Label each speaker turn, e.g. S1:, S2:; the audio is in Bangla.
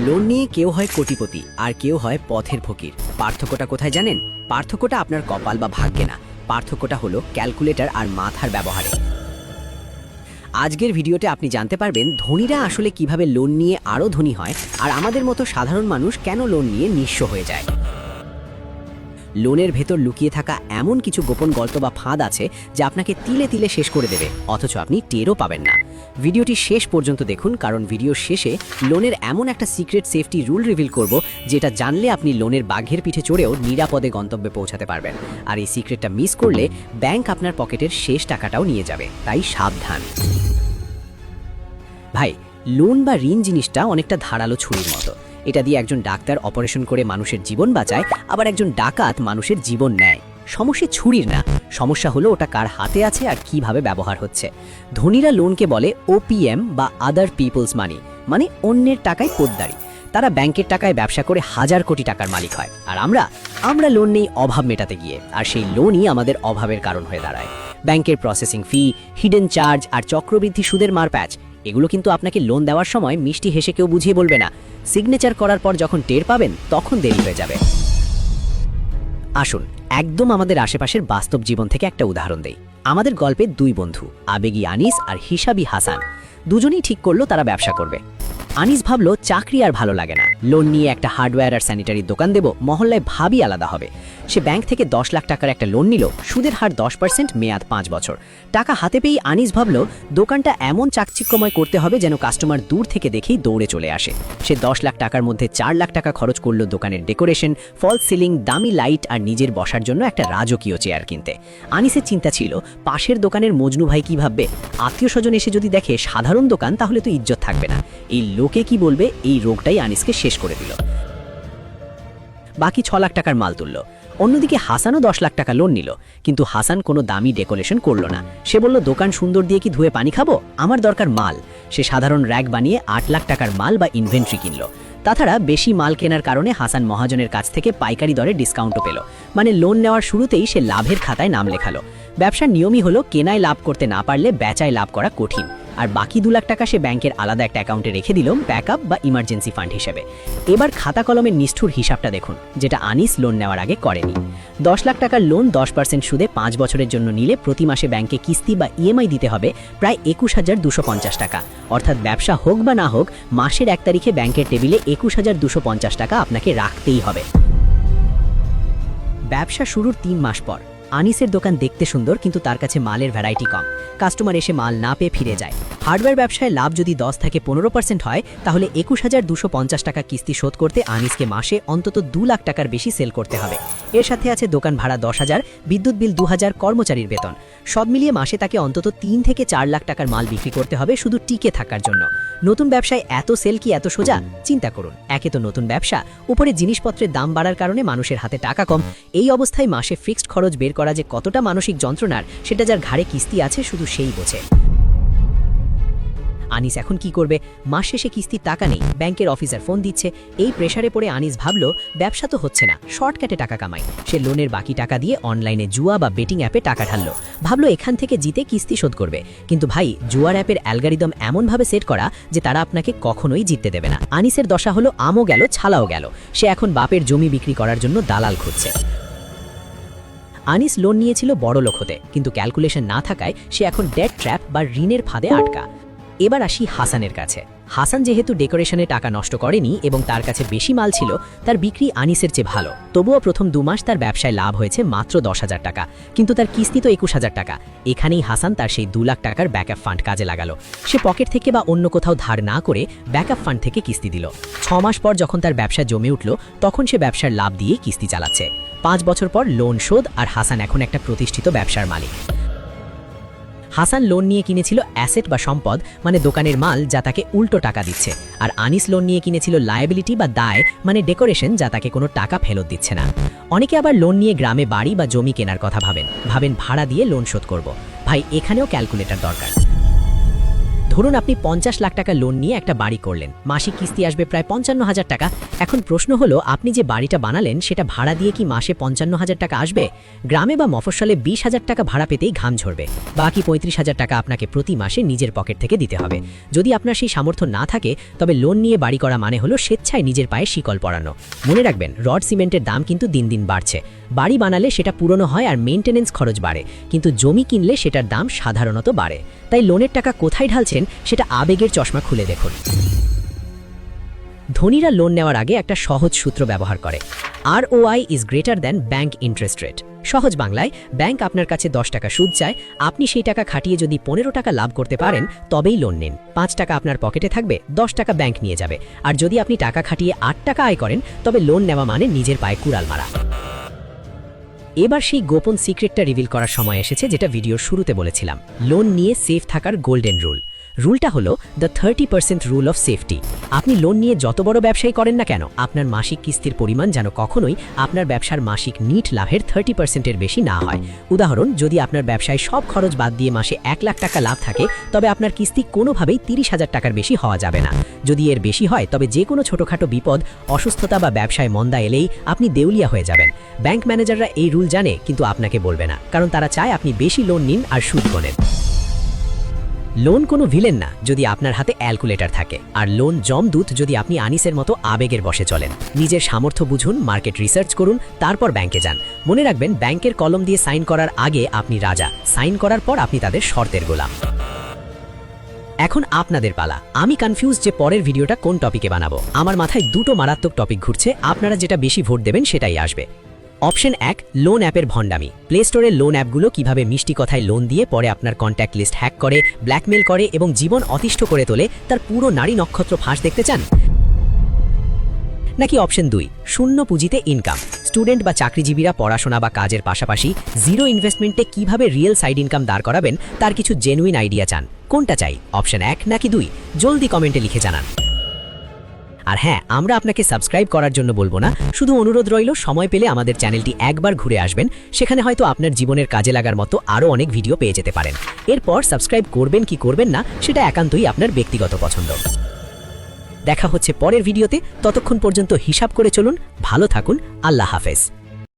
S1: লোন নিয়ে কেউ হয় কোটিপতি আর কেউ হয় পথের ফকির। পার্থক্যটা কোথায় জানেন? পার্থক্যটা আপনার কপাল বা ভাগ্যে না, পার্থক্যটা হলো ক্যালকুলেটর আর মাথার ব্যবহারে। আজকের ভিডিওতে আপনি জানতে পারবেন ধনীরা আসলে কিভাবে লোন নিয়ে আরও ধনী হয়, আর আমাদের মতো সাধারণ মানুষ কেন লোন নিয়ে নিঃস্ব হয়ে যায়। লোনের ভেতর লুকিয়ে থাকা এমন কিছু গোপন গল্প বা ফাঁদ আছে যা আপনাকে তিলে তিলে শেষ করে দেবে, অথচ আপনি টেরও পাবেন না। ভিডিওটি শেষ পর্যন্ত দেখুন, কারণ ভিডিওর শেষে লোনের এমন একটা সিক্রেট সেফটি রুল রিভিল করব যেটা জানলে আপনি লোনের বাঘের পিঠে চড়েও নিরাপদে গন্তব্যে পৌঁছাতে পারবেন। আর এই সিক্রেটটা মিস করলে ব্যাংক আপনার পকেটের শেষ টাকাটাও নিয়ে যাবে, তাই সাবধান। ভাই, লোন বা ঋণ জিনিসটা অনেকটা ধারালো ছুরির মতো। এটা দিয়ে একজন ডাক্তার অপারেশন করে মানুষের জীবন বাঁচায়, আবার একজন ডাকাত মানুষের জীবন নেয়। সমস্যা ছুরির না, সমস্যা হলো ওটা কার হাতে আছে আর কিভাবে ব্যবহার হচ্ছে। ধনীরা লোনকে বলে ওপিএম বা আদার পিপলস মানি, মানে অন্যের টাকায় পোদ্দারি। তারা ব্যাংকের টাকায় ব্যবসা করে হাজার কোটি টাকার মালিক হয়, আর আমরা লোন নেই অভাব মেটাতে গিয়ে, আর সেই লোনই আমাদের অভাবের কারণ হয়ে দাঁড়ায়। ব্যাংকের প্রসেসিং ফি, হিডেন চার্জ আর চক্রবৃদ্ধি সুদের মারপ্যাচ, এগুলো কিন্তু আপনাকে লোন দেওয়ার সময় মিষ্টি হেসে কেউ বুঝিয়ে বলবে না। সিগনেচার করার পর যখন টের পাবেন তখন দেরি হয়ে যাবে। আসুন একদম আমাদের আশেপাশের বাস্তব জীবন থেকে একটা উদাহরণ দেই। আমাদের গল্পের দুই বন্ধু, আবেগী আনিস আর হিসাবী হাসান, দুজনেই ঠিক করলো তারা ব্যবসা করবে। আনিস ভাবলো চাকরি আর ভালো লাগে না, লোন নিয়ে একটা হার্ডওয়্যার আর স্যানিটারির দোকান দেব, মহল্লায় ভাবই আলাদা হবে। সে ব্যাংক থেকে 10 লাখ টাকার একটা লোন নিল, সুদের হার 10%, মেয়াদ 5 বছর। টাকা হাতে পেয়েই আনিস ভাবলো দোকানটা এমন চাকচিক্যময় করতে হবে যেন কাস্টমার দূর থেকে দেখেই দৌড়ে চলে আসে। সে 10 লাখ টাকার মধ্যে 4 লাখ টাকা খরচ করলো দোকানের ডেকোরেশন, ফলস সিলিং, দামি লাইট আর নিজের বসার জন্য একটা রাজকীয় চেয়ার কিনতে। আনিসের চিন্তা ছিল পাশের দোকানের মজনু ভাই কি ভাববে, আত্মীয় স্বজন এসে যদি দেখে সাধারণ দোকান তাহলে তো ইজ্জত থাকবে না। এই লোকে কি বলবে, এই রোগটাই আনিসকে শেষ করে দিল। বাকি 6 লাখ টাকার মাল তুলল। অন্যদিকে হাসানও 10 লাখ টাকা লোন নিল, কিন্তু হাসান কোনো দামি ডেকোরেশন করলো না। সে বলল দোকান সুন্দর দিয়ে কি ধুয়ে পানি খাবো, আমার দরকার মাল। সে সাধারণ র্যাক বানিয়ে 8 লাখ টাকার মাল বা ইনভেন্টরি কিনল। তাছাড়া বেশি মাল কেনার কারণে হাসান মহাজনের কাছ থেকে পাইকারি দরে ডিসকাউন্টও পেল, মানে লোন নেওয়ার শুরুতেই সে লাভের খাতায় নাম লেখালো। ব্যবসার নিয়মই হলো কেনায় লাভ করতে না পারলে বেচায় লাভ করা কঠিন। আর বাকি 2 লাখ টাকা সে ব্যাংকের আলাদা একটা অ্যাকাউন্টে রেখে দিল, ব্যাকআপ বা ইমার্জেন্সি ফান্ড হিসেবে। এবার খাতা কলমের নিষ্ঠুর হিসাবটা দেখুন, যেটা আনিস লোন নেওয়ার আগে করেনি। 10 লাখ টাকার লোন 10% সুদে 5 বছরের জন্য নিলে প্রতি মাসে ব্যাংকে কিস্তি বা ইএমআই দিতে হবে প্রায় 21,250 টাকা। অর্থাৎ ব্যবসা হোক বা না হোক, মাসের 1 তারিখে ব্যাংকের টেবিলে 21,250 টাকা আপনাকে রাখতেই হবে। ব্যবসা শুরুর 3 মাস পর আনিসের দোকান দেখতে সুন্দর, কিন্তু তার কাছে মালের ভ্যারাইটি কম। কাস্টমার এসে মাল না পেয়ে ফিরে যায়। হার্ডওয়্যার ব্যবসায় লাভ যদি 10 থেকে 15% হয়, তাহলে 21,250 টাকা কিস্তি শোধ করতে আনিসকে মাসে অন্তত 2 লাখ টাকার বেশি সেল করতে হবে। এর সাথে আছে দোকান ভাড়া 10,000, বিদ্যুৎ বিল 2,000, কর্মচারীর বেতন। সব মিলিয়ে মাসে তাকে অন্তত 3 থেকে 4 লাখ টাকার মাল বিক্রি করতে হবে শুধু টিকে থাকার জন্য। নতুন ব্যবসায় এত সেল কি এত সোজা? চিন্তা করুন, একে তো নতুন ব্যবসা, উপরে জিনিসপত্রের দাম বাড়ার কারণে মানুষের হাতে টাকা কম। এই অবস্থায় মাসে ফিক্সড খরচ বের করা যে কতটা মানসিক যন্ত্রণার, সেটা যার ঘাড়ে কিস্তি আছে শুধু সেই বোঝে। আনিস এখন কি করবে? মাস শেষে কিস্তির টাকা নেই, ব্যাংকের অফিসার ফোন দিচ্ছে। এই প্রেসারে পড়ে আনিস ভাবলো ব্যবসা তো হচ্ছে না, শর্টকাটে টাকা কামাই। সে লোনের বাকি টাকা দিয়ে অনলাইনে জুয়া বা বেটিং অ্যাপে টাকা ঢাললো, ভাবলো এখান থেকে জিতে কিস্তি শোধ করবে। কিন্তু ভাই, জুয়ার অ্যাপের অ্যালগরিদম এমনভাবে সেট করা যে তারা আপনাকে কখনোই জিততে দেবে না। আনিসের দশা হলো আমও গেল ছালাও গেল। সে এখন বাপের জমি বিক্রি করার জন্য দালাল খুঁজছে। আনিস লোন নিয়েছিল বড় লোক হতে, কিন্তু ক্যালকুলেশন না থাকায় সে এখন ডেট ট্র্যাপ বা ঋণের ফাঁদে আটকা। এবার আসি হাসানের কাছে। হাসান যেহেতু ডেকোরেশনে টাকা নষ্ট করেনি এবং তার কাছে বেশি মাল ছিল, তার বিক্রি আনিসের চেয়ে ভালো। তবুও প্রথম 2 মাস তার ব্যবসায় লাভ হয়েছে মাত্র 10,000 টাকা, কিন্তু তার কিস্তি তো 21,000 টাকা। এখানেই হাসান তার সেই 2 লাখ টাকার ব্যাকআপ ফান্ড কাজে লাগালো। সে পকেট থেকে বা অন্য কোথাও ধার না করে ব্যাকআপ ফান্ড থেকে কিস্তি দিল। 6 মাস পর যখন তার ব্যবসা জমে উঠল, তখন সে ব্যবসার লাভ দিয়ে কিস্তি চালাচ্ছে। 5 বছর পর লোন শোধ, আর হাসান এখন একটা প্রতিষ্ঠিত ব্যবসার মালিক। হাসান লোন নিয়ে কিনেছিল অ্যাসেট বা সম্পদ, মানে দোকানের মাল, যা তাকে উল্টো টাকা দিচ্ছে। আর আনিস লোন নিয়ে কিনেছিল লায়াবিলিটি বা দায়, মানে ডেকোরেশন, যা তাকে কোনো টাকা ফেরত দিচ্ছে না। অনেকে আবার লোন নিয়ে গ্রামে বাড়ি বা জমি কেনার কথা ভাবেন ভাড়া দিয়ে লোন শোধ করব। ভাই, এখানেও ক্যালকুলেটর দরকার। ধরুন আপনি 50 লাখ টাকা লোন নিয়ে একটা বাড়ি করলেন, মাসিক কিস্তি আসবে প্রায় 55,000 টাকা। এখন প্রশ্ন হলো, আপনি যে বাড়িটা বানালেন সেটা ভাড়া দিয়ে কি মাসে 55,000 টাকা আসবে? গ্রামে বা মফস্বলে 20,000 টাকা ভাড়া পেতেই ঘাম ঝরবে। বাকি 35,000 টাকা আপনাকে প্রতি মাসে নিজের পকেট থেকে দিতে হবে। যদি আপনার সেই সামর্থ্য না থাকে, তবে লোন নিয়ে বাড়ি করা মানে হলো স্বেচ্ছায় নিজের পায়ে শিকল পরানো। মনে রাখবেন, রড সিমেন্টের দাম কিন্তু দিন দিন বাড়ছে। বাড়ি বানালে সেটা পুরনো হয় আর মেইনটেনেন্স খরচ বাড়ে, কিন্তু জমি কিনলে সেটার দাম সাধারণত বাড়ে। তাই লোনের টাকা কোথায় ঢালছেন সেটা আবেগের চশমা খুলে দেখুন। ধনীরা লোন নেওয়ার আগে একটা সহজ সূত্র ব্যবহার করে, ROI is greater than bank interest rate. সহজ বাংলায়, ব্যাংক আপনার কাছে 10 টাকা সুদ চায়, আপনি সেই টাকা খাটিয়ে যদি 15 টাকা লাভ করতে পারেন তবেই লোন নিন। 5 টাকা আপনার পকেটে থাকবে, 10 টাকা ব্যাংক নিয়ে যাবে। আর যদি আপনি টাকা খাটিয়ে 8 টাকা আয় করেন, তবে লোন নেওয়া মানে নিজের পায়ে কুড়াল মারা। এবার সেই গোপন সিক্রেটটা রিভিল করার সময় এসেছে, যেটা ভিডিওর শুরুতে বলেছিলাম। লোন নিয়ে সেফ থাকার গোল্ডেন রুলটা হলো দ্য 30% রুল অফ সেফটি। আপনি লোন নিয়ে যত বড় ব্যবসায়ী করেন না কেন, আপনার মাসিক কিস্তির পরিমাণ যেন কখনোই আপনার ব্যবসার মাসিক নিট লাভের 30%-এর বেশি না হয়। উদাহরণ, যদি আপনার ব্যবসায় সব খরচ বাদ দিয়ে মাসে 1 লাখ টাকা লাভ থাকে, তবে আপনার কিস্তি কোনোভাবেই 30,000 টাকার বেশি হওয়া যাবে না। যদি এর বেশি হয়, তবে যে কোনো ছোটোখাটো বিপদ, অসুস্থতা বা ব্যবসায় মন্দা এলেই আপনি দেউলিয়া হয়ে যাবেন। ব্যাংক ম্যানেজাররা এই রুল জানে, কিন্তু আপনাকে বলবে না, কারণ তারা চায় আপনি বেশি লোন নিন আর সুদ গোনেন। লোন কোনো ভিলেন না যদি আপনার হাতে ক্যালকুলেটর থাকে, আর লোন জমদূত যদি আপনি আনিসের মতো আবেগের বশে চলেন। নিজের সামর্থ্য বুঝুন, মার্কেট রিসার্চ করুন, তারপর ব্যাংকে যান। মনে রাখবেন, ব্যাংকের কলম দিয়ে সাইন করার আগে আপনি রাজা, সাইন করার পর আপনি তাদের শর্তের গোলাম। এখন আপনাদের পালা। আমি কনফিউজ যে পরের ভিডিওটা কোন টপিকে বানাবো। আমার মাথায় দুটো মারাত্মক টপিক ঘুরছে, আপনারা যেটা বেশি ভোট দেবেন সেটাই আসবে। অপশন 1, লোন অ্যাপের ভণ্ডামি। প্লে স্টোরের লোন অ্যাপগুলো কিভাবে মিষ্টি কথায় লোন দিয়ে পরে আপনার কন্ট্যাক্ট লিস্ট হ্যাক করে, ব্ল্যাকমেল করে এবং জীবন অতিষ্ঠ করে তোলে, তার পুরো নারী নক্ষত্র ফাঁস দেখতে চান? নাকি অপশন 2, শূন্য পুঁজিতে ইনকাম। স্টুডেন্ট বা চাকরিজীবীরা পড়াশোনা বা কাজের পাশাপাশি জিরো ইনভেস্টমেন্টে কিভাবে রিয়েল সাইড ইনকাম দাঁড় করাবেন, তার কিছু জেনুইন আইডিয়া চান? কোনটা চাই, অপশন 1 নাকি 2? জলদি কমেন্টে লিখে জানান। আর হ্যাঁ, আমরা আপনাকে সাবস্ক্রাইব করার জন্য বলবো না, শুধু অনুরোধ রইল, সময় পেলে আমাদের চ্যানেলটি একবার ঘুরে আসবেন। সেখানে হয়তো আপনার জীবনের কাজে লাগার মতো আরও অনেক ভিডিও পেয়ে যেতে পারেন। এরপর সাবস্ক্রাইব করবেন কি করবেন না, সেটা একান্তই আপনার ব্যক্তিগত পছন্দ। দেখা হচ্ছে পরের ভিডিওতে। ততক্ষণ পর্যন্ত হিসাব করে চলুন, ভালো থাকুন, আল্লাহ হাফেজ।